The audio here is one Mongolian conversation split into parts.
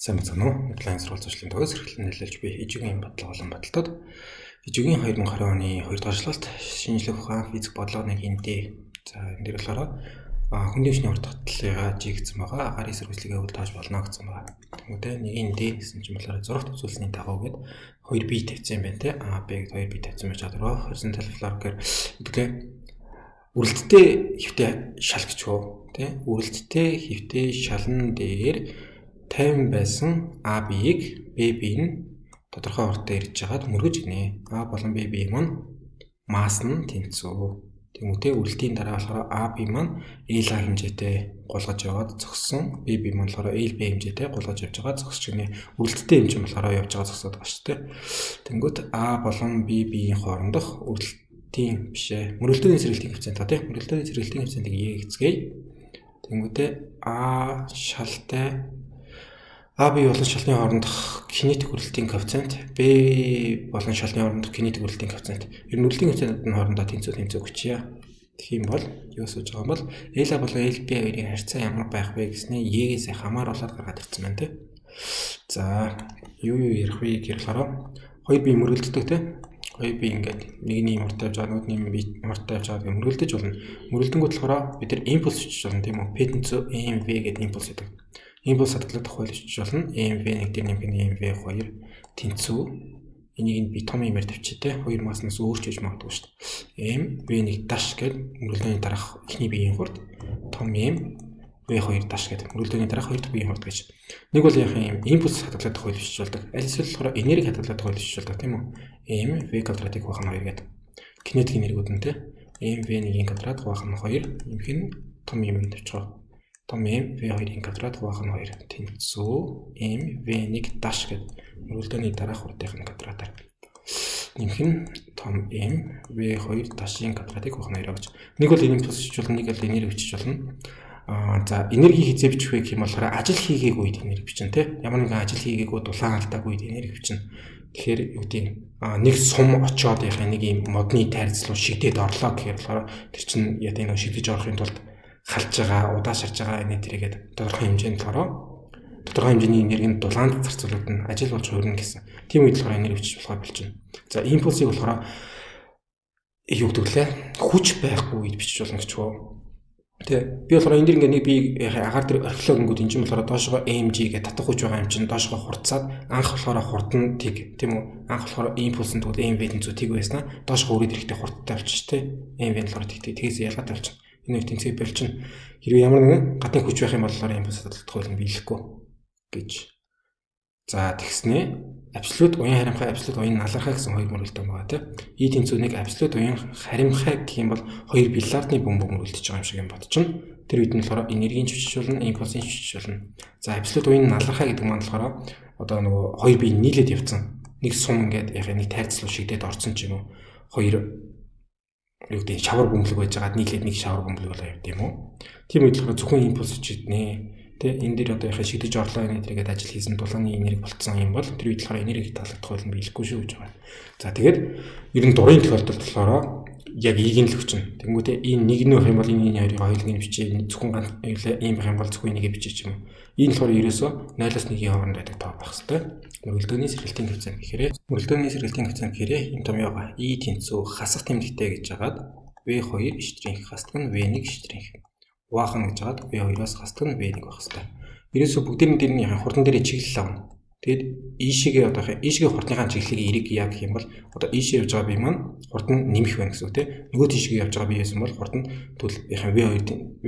Сайн байна уу? Online сурвалжлалын төгс хэрэглэн нөлөөлж би ижигийн бодлого болон бодолтод ижигийн 2020 оны 2 дугаар жилд шинжлэх ухаан физик бодлогын гинти за энэ дээр болохоор хүндийшний урт татлыгаа жигдсэн байгаа. Агаарын эсэргүүцлэгээ үлдээж болно гэсэн байгаа. Тэгмүүдээ нэг энэ D гэсэн чинь болохоор зурагт үзүүлсний дагуу гээд 2 бие тавьсан юм байна те. А Б гээд 2 бие тавьсан байж чадвараа horizontal floor гэхээр үгээр үрэлттэй хөвтэй шал гэж хөө те. Үрэлттэй хөвтэй шалан дээр 50 байсан А биеийг Б бие нь тодорхой уртаа ирж хагаад мөргөж гинэ. А болон Б бие маань масс нь тэнцүү. Тэгмүүдээ үрэлтийн дараа болохоор А бие маань L А хэмжээтэй гулгаж яваад зогссон. Б бие маань болохоор L B хэмжээтэй гулгаж явж байгаа зогсож гинэ. Үрэлттэй хэмжээ болохоор явж байгаа зогсоод байгаа шүү дээ. Тэнгүүт А болон Б биеийн хоорондох үрэлтийн бишээ. Мөрөлдөөний сэргэлтийн коэффициент та тийм. Мөрөлдөөний сэргэлтийн коэффициентийг Y гэцгээе. Тэнгүүтээ А шалтай А бие болон шалны хоорондох кинетик үрэлтийн коэффициент Б болон шалны хоорондох кинетик үрэлтийн коэффициент. Ер нь үрэлтийн коэффициентийн хоорондоо тэнцүү хүчээ. Тэгэх юм бол юу сууж байгаа юм бол L A болон L B хоёрын харьцаа ямар байх вэ гэснээр Y-гээс хамааруулаад гаргаад ирсэн байна те. За юу ярих вэ гэхээр хоёр бие мөрөлддөг те. Хоёр бие ингээд нэгний муртай явж байгаа нөгөөний бие муртай явж байгаа мөрөлдөж болно. Мөрөлдөнгүүд болохоор бид нар импульс бичиж болно тийм үү? P тэнцүү EMV гэдэг импульс гэдэг. Импульс хадгалах тухай бичиж болно. EMV1 дээр нэмэх нь EMV2 тэнцүү. Энийг би том имээр тавьчихъя те. Хоёр масснаас өөрч хийж магадгүй шүү дээ. MV1 даш гэдэг мөрөлдөөний дараах эхний биеийн хурд том M V2 даш гэдэг мөрөлдөөний дараах хоёр дахь биеийн хурд гэж. Нэг бол яг юм импульс хадгалах тухай бичиж болдог. Аль эсвэл болохоор энерги хадгалах тухай бичиж болдог тийм үү? M V квадратыг хуваах нь 2 гэдэг. Кинетик энергиуд нь те. MV1-ийн квадрат хуваах нь 2. Эмх нь том юм тавьчихаа. Том M V2-ийн квадрат хуваах нь 2 тэнцүү M V1 даш гэдэг мөрөлдөөний дараах хурдын квадратаар нэмэх нь том M V2 дашийн квадратыг хуваах нь 2 гэж. Нэг бол импульс бичиж болно, нэг бол энерги бичиж болно. За энерги хизээ бичих вэ гэх юм болохоор ажил хийгээгүй үед энерги бичнэ те. Ямар нэгэн ажил хийгээгүй дулаан алдаагүй үед энерги бичнэ. Тэгэхээр юу гэдэг нэг сум очоод яхаа нэг юм модны тайрц руу шигдээд орлоо гэхээр болохоор тэр чинь яа тийм нэг шигдэж орохын тулд халж байгаа, удаашарж байгаа энэ тэргээд тодорхой хэмжээнд болохоор тодорхой хэмжээний энергинд дулаанд зарцуулаад нь ажил болж хөрнө гэсэн. Тийм үед болохоор энерги бичиж болохоор болж байна. За импульсыг болохоор юу гэдэг лээ? Хүч байхгүй үед бичиж болно гэж хөө. Тэ би болохоор энэ дэр ингээ нэг би агаар дээр орхилоо гингүүд энэ чинь болохоор доошгоо mg гэдэг татах хүч байгаа юм чинь доошгоо хурцаад анх болохоор хурдан тэг тийм үү? Анх болохоор импульсэнд тэгвэл mv тэнцүү тэг байснаа доошгоо үрээд ирэхдээ хурдтай болчих тий. mv нь болохоор тэгээс ялгаатай болчих. Энэ их тэнцээ болчихно. Хэрвээ ямар нэгэн гадны хүч байх юм бол импульс хадгалах хуулийг биелэхгүй гэж. За тэгснээ абсолют уян харимхай, абсолют уян налархай гэсэн хоёр мөрөлдөөн байгаа тийм. И тэнцүү нэг абсолют уян харимхай гэх юм бол хоёр биллиардны бөмбөг мөрөлдөж байгаа юм шиг юм бодчихно. Тэр үед нь болохоор энергийн чичж болно, импульсын чичж болно. За абсолют уян налархай гэдэг маань болохоор одоо нөгөө хоёр бие нийлээд явцсан. Нэг сум ингээд яг нэг тайрцлуу шигдээд орсон ч юм уу. Хоёр юу гэдэг шавар бөмбөлөг байж байгаа нийлээд нэг шавар бөмбөлөг болоо явд юм уу. Тийм үед болохоор зөвхөн импульс чиднэ. Тэ энэ дээр одоо яхаа шигдэж орлоо энэ тэргээд ажил хийсэн дулааны энерги болцсон юм бол тэр үед болохоор энерги таалагдах хууль нь биелэхгүй шүү гэж байгаа. За тэгээд ер нь дурын тохиолдолд болохоор яг ийгийн л хүчин. Тэнгүүтээ энэ нэг нь байх юм бол энэ хоёрын хоёулын бичээ зөвхөн ганц ийм байх юм бол зөвхөн энийг бичиж юм. Энэ болохоор ерөөсөө 0-1-ийн хооронд байдаг тоо байх хэвээр. Мөрөлдөөний сэргэлтийн коэффициент гэхээр мөрөлдөөний сэргэлтийн коэффициент гэхээр юм том яага И тэнцүү хасах тэмдэгтэй гэж хагаад V2 штрих хасдаг нь V1 штрих. Ухаан гэж хагаад V2-оос хасдаг нь V1 байх хэвээр. Ерөөсөө бүгдийн дээр нь хурдан дээр чиглэл авна. Тэгэд ийшээгээ одоо ийшээгээ хурдныхаа чиглэлийг эрэг яа гэх юм бол одоо ийшээ явж байгаа бие маань хурд нь нэмэх байна гэсэн үг тийм. Нөгөө тийшээгээ явж байгаа биеэс юм бол хурд нь тэгвэл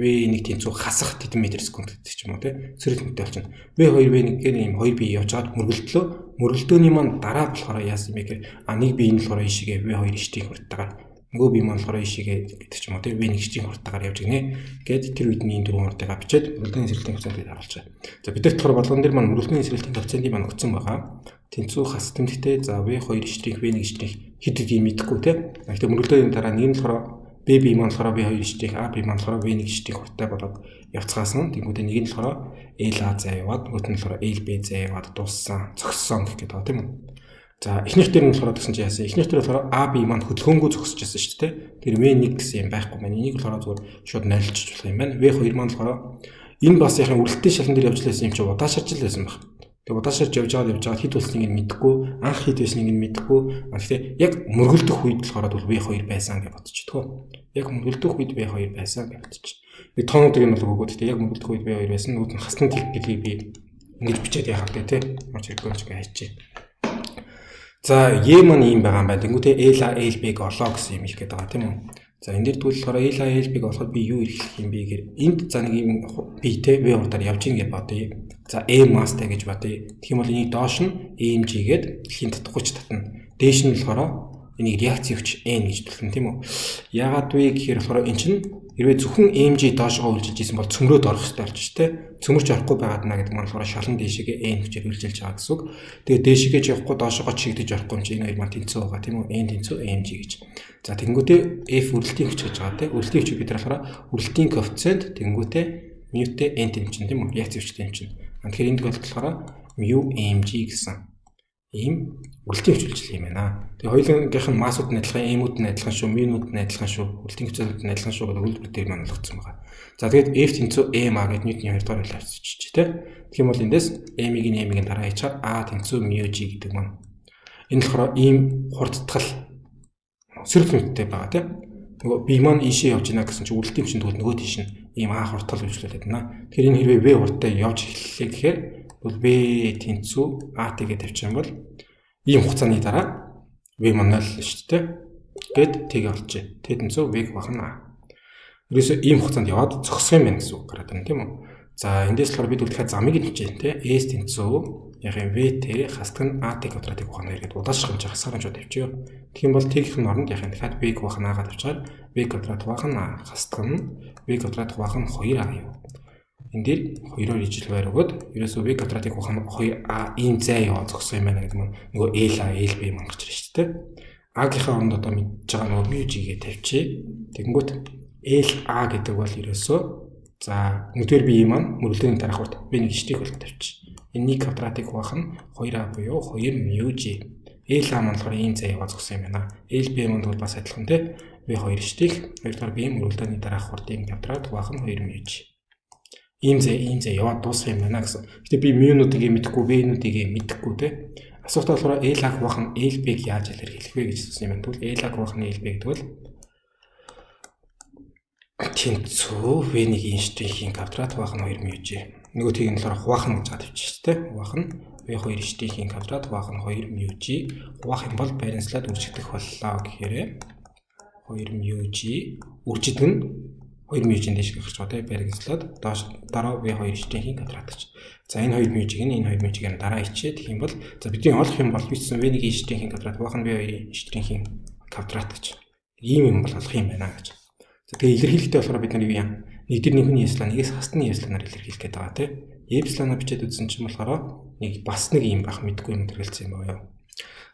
V1 тэнцүү хасах тэдэн метр секунд гэдэг ч юм уу тийм. Сэрэл хүнтэй болчихно. V2 V1 гэх юм хоёр бие явж байгаад мөргөлдлөө. Мөргөлдөөний маань дараа болохоор яасан юм бэ гэхээр нэг бие нь болохоор ийшээгээ V2 штрих хурдтайгаар нөгөө бие маань болохоор ийшээгээ гэдэг ч юм уу тийм V1 штрих хурдтайгаар явж гинэ. Гэт тэр үед нь энэ дөрвөн хурдтайгаа бичээд мөргөлдөөний сэргэлтийн коэффициентийг харуулчихаа. За бид нар болохоор болгон дээр маань мөргөлдөөний сэргэлтийн коэффициентийг маань өгсөн байгаа. Тэнцүү хас тэмдэгтэй за V2 штрих V1 штрих хэд гэдгийг мэдэхгүй тийм. Гэхдээ мөргөлдөөний дараа нэг нь болохоор B бие маань болохоор V2 штрих А бие маань болохоор V1 штрих хурдтай болоод явцгаасан. Тэнгүүдээ нэг нь болохоор L A заа яваад нөгөөт нь болохоор L B заа яваад дууссан, зогссон гэх гэдэг тийм үү. За эхнийх дээр нь болохоор гэсэн чи яасан. Эхнийх дээр болохоор А бие маань хөдөлгөөнгөө зогсож байсан шүү дээ. Тэр V1 гэсэн юм байхгүй маань. Энийг болохоор зүгээр шууд найлж болох юм байна. V2 маань болохоор энэ бас яхаа үрэлттэй шалан дээр явж лээсэн юм чи удаашарч лээсэн баг. Тэгээ удаашрж явж байгаа хэд болсныг нь мэдэхгүй, анх хэд байсныг нь мэдэхгүй. Гэхдээ яг мөргөлдөх үед болохоор бол V2 байсан гэж бодчихдгоо. Яг мөргөлдөх үед V2 байсан гэж бодчих. Би тоонуудыг нь бол өгөөд тэгээ яг мөргөлдөх үед V2 байсан. Нүүд нь хасны тэлх гэдгийг би ингэж бичээд яхав тий. Маш их гонч гэж хайчих. За E маань ийм байгаа юм байна. Тэнгүүтээ LB-г олоо гэсэн юм хэлэх гээд байгаа тийм үү? За энэ дээр тэгвэл болохоор LB-г олоход би юу хэлэх юм бэ гэхээр энд за нэг юм B-тэй V урдаар явж ийн гэж бодъё. За master гэж бодъё. Тэгэх юм бол энийг доош нь AMG гээд дэлхийн татгууч татна. Дээш нь болохоор энийг реакц өгч N гэж төлөвлөн тийм үү? Яагаад вэ гэхээр болохоор эн чинь хэрвээ зөвхөн AMG доошгоо үлжилж исэн бол цөмрөөд орох хэрэгтэй болж ш тэ. Цөмөрч орохгүй байгаад наа гэдэг маань болохоор шалан дээшгээ N хүчээр үлжилж байгаа гэсэн үг. Тэгээ дээшгээ явахгүй доошгоо чигдэж орохгүй юм чи энэ хоёр маань тэнцүү байгаа тийм үү? N тэнцүү AMG гэж. За тэнгүүтээ F үрэлтийн хүч гэж байгаа тийм. Үрэлтийн хүчийг бид болохоор үрэлтийн коэффициент тэнгүүтээ μ-тэй N тэмчин тийм үү? Реакц өгч тэмчин. Тэгэхээр энэ тохиолдолд болохоор μ AMG гэсэн ийм үрэлтийн хүч үйлчлэл юм байна. Тэгээ хоёулынх нь массууд нь адилхан, M-ууд нь адилхан шүү, μ-ууд нь адилхан шүү, үрэлтийн хүчүүд нь адилхан шүү гэдэг үйлдвэр дээр маань олгогдсон байгаа. За тэгээд F тэнцүү M А гэдэг Ньютоны 2 дахь хэлж чи тээ. Тэгэх юм бол эндээс M-ийн дараа хийчихаар A тэнцүү μg гэдэг маань. Энэ болохоор ийм хурдтгал сөрөглөнтэй байгаа тийм. Нөгөө B маань ийшээ явж гинэ гэсэн чинь үрэлтийн хүчин тэгвэл нөгөө тийш нь ийм А хурдтгал үйлчлүүлээд байна. Тэгэхээр энэ хэрвээ V хурдтай явж эхэллээ гэхээр бол V тэнцүү A тэгээд тавьчих юм бол ийм хугацааны дараа V маань 0 шүү дээ. Гэт тийг олчих. T тэнцүү V бахна. Ерөөсөө ийм хугацаанд яваад зогсох юм байна гэсэн үг гараад байна тийм үү? За эндээс болохоор бид дахиад замыг нь хичээн тийм. S тэнцүү яг юм V T хасдаг нь A T квадратыг ухаана гэдэг удаашрах хэмжээ хасаарамжууд тавьчихё. Тэгэх юм бол T-ийн оронд яг дахиад V ухаанаагаа тавьчаар V квадрат ухаана хасдаг нь V квадрат ухаан 2A юу. Энд дээр 2-оор ижил байр өгөөд ерөөсөө V квадратыг ухаан 2A ийм зай яваа зогссон юм байна гэдэг нь нөгөө LB маань гарч ирж шүү дээ. A-гийнхаа оронд одоо мэдж байгаа нөгөө μg-гээ тавьчих. Тэгэнгүүт LA гэдэг бол ерөөсөө за нэгдүгээр B маань мөрөлдөөний дараах урт B1 штик бол тавьчих. Энэ квадратыг ухаан 2A буюу 2 μg. LA маань болохоор ийм зай яваа зогссон юм байна. LB маань бол бас адилхан тий. V2 штик 2-р B мөрөлдөөний дараах уртын квадрат ухаан 2 μg. Ийм зэ яваад дуусах юм байна гэсэн. Гэтэ би μ-нуудыг мэдэхгүй, V-нуудыг мэдэхгүй те. Асуулт болохоор L-аг бахан LB-г яаж илэрхийлэх вэ гэж асуусан юм байна. Тэгвэл L-аг бахан LB гэдэг бол тэнцүү V1 штикийн квадрат бахан 2 μg. Нөгөө тийг нь болохоор хуваах гэж тавьчих шүү дээ. Хуваах нь V2 штикийн квадрат бахан 2 μg. Хуваах юм бол баримтлаад үржигдэх боллоо гэхээр 2 μg үржигдэх нь 2 μg-ийн дэш гарч байгаа тийм баригдслаад дараа V2 штикийн квадрат гэж. За энэ 2 μg-ийг энэ 2 мg-ийг дараа ичээ гэх юм бол за бидний олох юм бол бичсэн V1 штикийн квадрат бахан V2 штикийн квадрат гэж. Ийм юм бол олох юм байна гэж. За тэгээ илэрхийлэхдээ болохоор бид нар юу юм? Нэг дээр нэгний эслэн нэгээс хасны эслэнээр илэрхийлэх гээд байгаа тийм. Эслэнээр бичээд үзсэн чинь болохоор нэг бас нэг юм бах мэдгүй юм хэрэгэлсэн юм байна.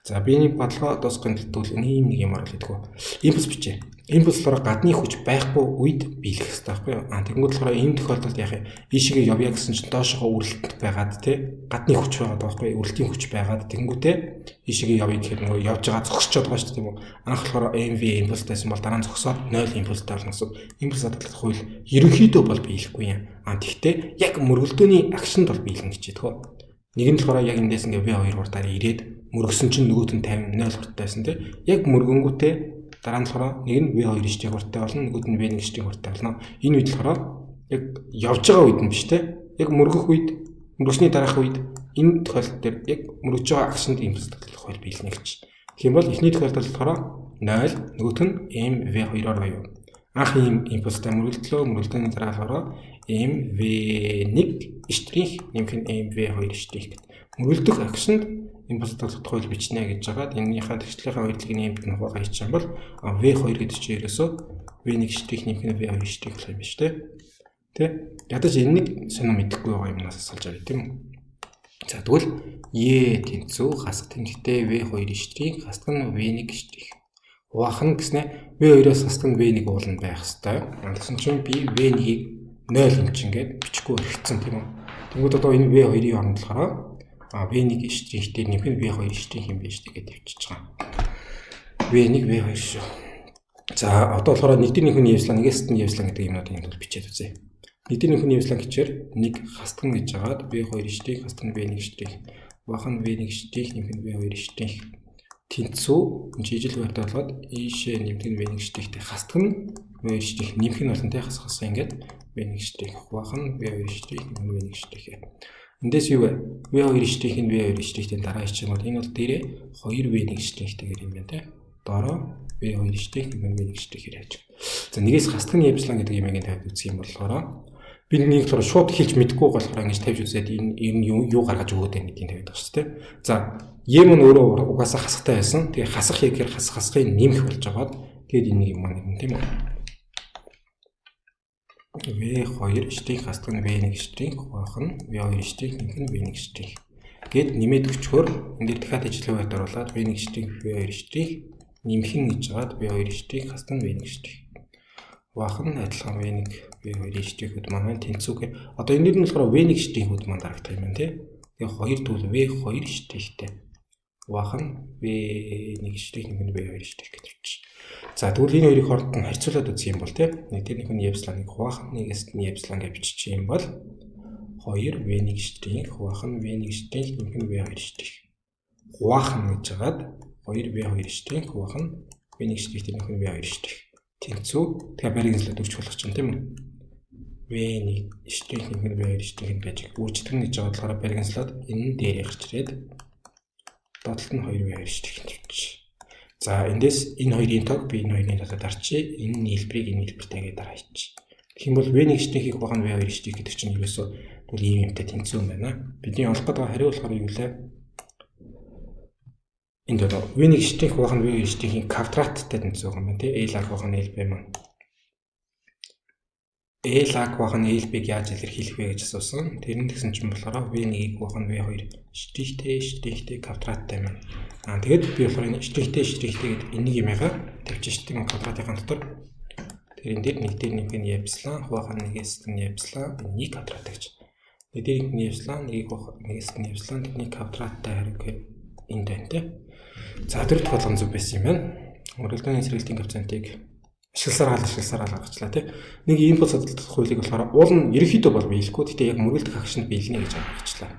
За би нэг бодлого дуусгахын тулд ийм нэг юм оруулдаг. Импульс бичээ. Импульслоор гадны хүч байхгүй үед биелэх хэрэгтэй байхгүй юу? Тэгэнгүүт болохоор энэ тохиолдолд яах юм? Ийшээ явъя гэсэн чинь доошоо үрэлтэнт байгаад тий гадны хүч байгаа байхгүй юу? Үрэлтийн хүч байгаад тэгэнгүүтээ ийшээ явъя гэхээр нөгөө явж байгаа зогсчиход байгаа шүү дээ тийм үү? Анх болохоор MV импульстайсан бол дараа нь зогсоод 0 импульстай болно гэсэн. Импульс хадгалах хууль ерөнхийдөө бол биелэхгүй юм. Тэгтээ яг мөргөлдөөний акшнд бол биелнэ гэж байгаа. Нэг нь болохоор яг эндээс ингээ V2 хурдаар ирээд мөргсөн чинь нөгөөт нь 50 0 хурдтайсэн тий. Яг мөргөнгүүтээ дараа нь болохоор нэг нь V2 штик хурдтай болно, нөгөөт нь V1 штик хурдтай болно. Энэ үед болохоор яг явж байгаа үед нь биш тий. Яг мөргөх үед, мөргөсний дараах үед энэ тохиолдолд дээр яг мөргөж байгаа акшнд импульс хадгалах хууль биелнэ гэж. Тэгэх юм бол эхний тохиолдолд болохоор 0, нөгөөт нь MV2-оор буюу анх ийм импульстай мөргөлдлөө, мөргөлдөөний дараа болохоор MV1 штик нэмэх нь MV2 штик гэдэг. Мөргөлдөх акшнд импульс хадгалах хууль бичнэ гэж байгаад энэнийхээ тэгшлийнхаа хоёрлыг нэмэлт нь хувагаа хийчих юм бол V2 гэдэг чинь ерөөсөө V1 штик нэмэх нь V2 штик болох юм биш тий. Ядаж энэ нэг сонио мэдэхгүй байгаа юмнаас асуулж байгаа тийм үү. За тэгвэл E тэнцүү хасах тэмдэгтэй V2 штик хасдаг нь V1 штик. Хуваах нь гэснээр V2-оос хасдаг нь V1 уулна байх хэвээр. Тэгсэн чинь би V1-ийг 0 хэмжингээд бичихгүй өргөцсөн тийм үү. Тэгвэл одоо энэ V2-ийн оронд болохоор V1 штиктэй нэмэх нь V2 штик юм биш тэгээд тавьчихж байгаа. V1 V2 шүү. За одоо болохоор нэг дээр нэг хүний явслаа, нэгээс нь явслаа гэдэг юмнуудыг энэ бол бичээд үзье. Нийтийн нөхөн явслан гэчээр 1 хастгна гэж хагаад V2 штрих хастгна V1 штрих. Бахан V1 штрих нэмэх нь V2 штрих. Тэнцүү жижиг байртай болоод ийшээ нэмэх нь V1 штрихтэй хастгна V2 штрих нэмэх нь болонтэй хасгасан ингээд V1 штрих. Бахан V2 штрих нэмэх нь V1 штрих. Эндээс юу вэ? V2 штрих нь V2 штрихтэй дараа хийчих юм бол энэ бол дээрээ 2 V1 штрихтэйгээр юм байна те. Доороо V2 штрих нэмэх нь V1 штрихээр яаж. За нэгээс хастгны явслан гэдэг юм ингээд тавьд үзэх юм болохоор би нэг болохоор шууд хэлж мэдэхгүй болохоор ингэж тавьж үзээд энэ юу гаргаж өгөөд байна гэдгийг тавьдаг шүү дээ. За юм нь өөрөө угаасаа хасахтай байсан. Тэгээ хасах ягээр хасахыг нэмэх болж байгаад тэгээд энэ юм маань тийм үү? V2 штрих хастгна V1 штрих бахан V2 штрих нэмэх нь V1 штрих. Гэт нэмээд өчгөр энэ дээр дахиад ажил байд оруулаад V1 штрих V2 штрих нэмэх нь гэж байгаад V2 штрих хастгна V1 штрих. Бахан адилхан V1 V2 штрихүүд маань тэнцүүгээр одоо энэ нь болохоор V1 штрихүүд маань дарагдах юм байна тий. Тэгээ 2 тэгвэл V2 штрихтэй. Бахан V1 штрих нэмэх нь V2 штрих гэж байна. За тэгвэл энэ хоёрыг хооронд нь харьцуулаад үзэх юм бол тий. Нийтийн нөхөн явсланыг бахан нэгээс нь явслан гэж бичих юм бол 2 V1 штрих бахан V1 штрих нэмэх нь V2 штрих. Бахан гэж хагаад 2 V2 штрих бахан V1 штрих нэмэх нь V2 штрих. Тэнцүү тэгээ бариг зэлд өгч болох ч юм тийм үү? V1 штрих нэмэх нь V2 штрих байж үүрчдэг гэж байгаа болохоор бариг зэлд энэ дээр гарч ирээд доотлолт нь 2 V2 штрих тавьчих. За эндээс энэ хоёрын тог би энэ хоёрын дотор дарчи энэ нийлбэрийг энэ нийлбэртэйгээ дараа хийчих. Тэгэх юм бол V1 штрихийг бахан V2 штрих гэдэг чинь ерөөсөө тэгвэл ийм юмтай тэнцүү юм байна. Бидний олох гэдэг хариу болохоор юу вэ? Энд одоо V1 штрих бахан V2 штрихийн квадраттай тэнцүү юм байна тий. A log бахан LB маань. A log бахан LB-г яаж илэрхийлэх вэ гэж асуусан. Тэр нь тэгсэн чинь болохоор V1-ийг бахан V2 штрихтэй квадраттай маань. Тэгээд би болохоор энэ штрихтэй гэдэг энийг юмгаа тавьчих тийм квадратын дотор. Тэр энэ дээр нэг дээр нэмэх нь явслаа, бахан нэгээс нь явслаа, энийг квадрат гэж. Нэг дээр нь явслаа, нэгээс нь явслаа, нэг квадраттай хариу энд байна тий. За дөрөвт болгон зүг байсан юм байна. Мөрөлдөөний сэргэлтийн коэффициентийг ашигласаар гаргачлаа тий. Нэг input судалдах хуулийг болохоор уул нь ерөнхийдөө бол биелэхгүй. Гэхдээ яг мөрөлдөх агшинд биелнэ гэж гаргачлаа.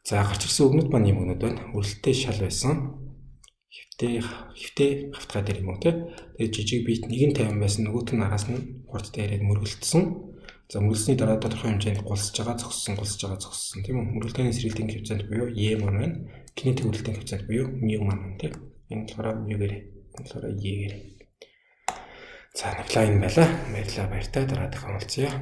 За гарч ирсэн өгнөд маань юм өгнөд байна. Үрэлттэй шал байсан. Хөвтэй хавтгай дээр юм уу тий. Тэгээд жижиг бит 1.50 байсан. Нөгөөт нь араас нь хурдтай яриад мөргөлдсөн. За мөрөлсөний дараа тодорхой хэмжээнд гулсж байгаа зогссон тийм үү? Мөрөлдөөний сэргэлтийн коэффициент буюу E маань байна. Кинетик мөрөлдөөний коэффициент буюу mu маань байна тийм. Энэ болохоор mu-гээр, энэ болохоор E-гээр. За нэг лайн байла. Баярлалаа баяртай. Дараагийн уулзъя.